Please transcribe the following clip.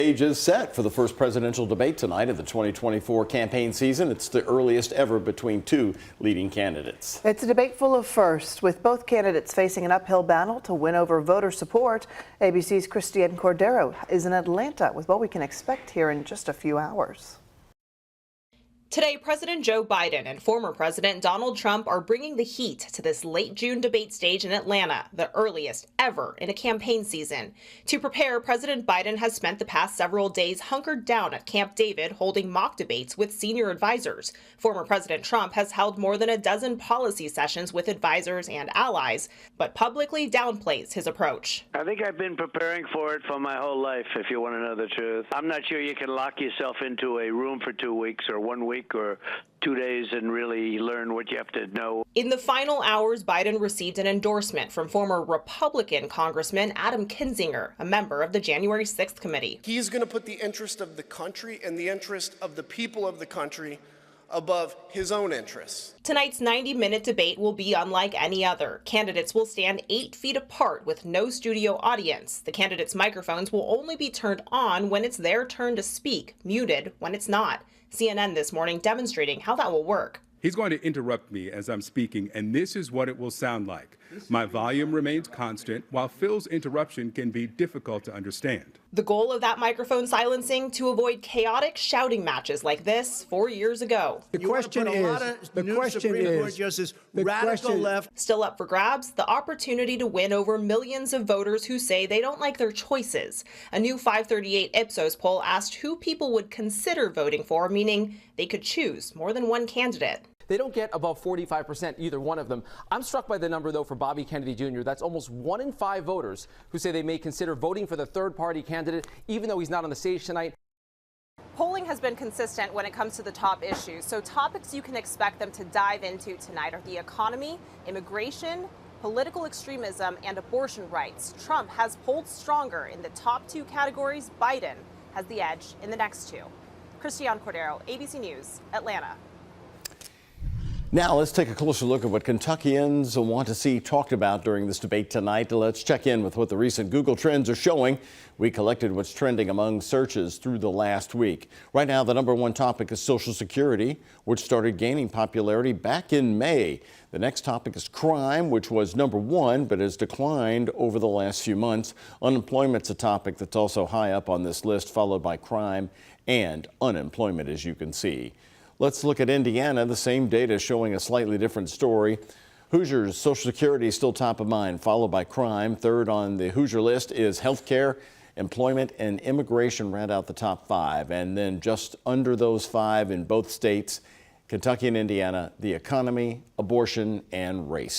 Stage is set for the first presidential debate tonight of the 2024 campaign season. It's the earliest ever between two leading candidates. It's a debate full of firsts, with both candidates facing an uphill battle to win over voter support. ABC's Christiane Cordero is in Atlanta with what we can expect here in just a few hours. Today, President Joe Biden and former President Donald Trump are bringing the heat to this late June debate stage in Atlanta, the earliest ever in a campaign season. To prepare, President Biden has spent the past several days hunkered down at Camp David holding mock debates with senior advisors. Former President Trump has held more than a dozen policy sessions with advisors and allies, but publicly downplays his approach. I think I've been preparing for it for my whole life, if you want to know the truth. I'm not sure you can lock yourself into a room for 2 weeks or 1 week or 2 days and really learn what you have to know. In the final hours, Biden received an endorsement from former Republican Congressman Adam Kinzinger, a member of the January 6th committee. He's going to put the interest of the country and the interest of the people of the country above his own interests. Tonight's 90-minute debate will be unlike any other. Candidates will stand 8 feet apart with no studio audience. The candidates' microphones will only be turned on when it's their turn to speak, muted when it's not. CNN this morning demonstrating how that will work. He's going to interrupt me as I'm speaking, and this is what it will sound like. My volume remains constant, while Phil's interruption can be difficult to understand. The goal of that microphone silencing to avoid chaotic shouting matches like this 4 years ago. The question is, radical left. Still up for grabs, the opportunity to win over millions of voters who say they don't like their choices. A new 538 Ipsos poll asked who people would consider voting for, meaning they could choose more than one candidate. They don't get above 45%, either one of them. I'm struck by the number, though, for Bobby Kennedy Jr. That's almost 1 in 5 voters who say they may consider voting for the third-party candidate, even though he's not on the stage tonight. Polling has been consistent when it comes to the top issues. So topics you can expect them to dive into tonight are the economy, immigration, political extremism, and abortion rights. Trump has polled stronger in the top 2 categories. Biden has the edge in the next 2. Christiane Cordero, ABC News, Atlanta. Now let's take a closer look at what Kentuckians want to see talked about during this debate tonight. Let's check in with what the recent Google Trends are showing. We collected what's trending among searches through the last week. Right now, the #1 topic is Social Security, which started gaining popularity back in May. The next topic is crime, which was #1, but has declined over the last few months. Unemployment's a topic that's also high up on this list, followed by crime and unemployment, as you can see. Let's look at Indiana. The same data showing a slightly different story. Hoosiers' Social Security is still top of mind, followed by crime. Third on the Hoosier list is health care, employment, and immigration round out the top 5. And then just under those 5 in both states, Kentucky and Indiana, the economy, abortion, and race.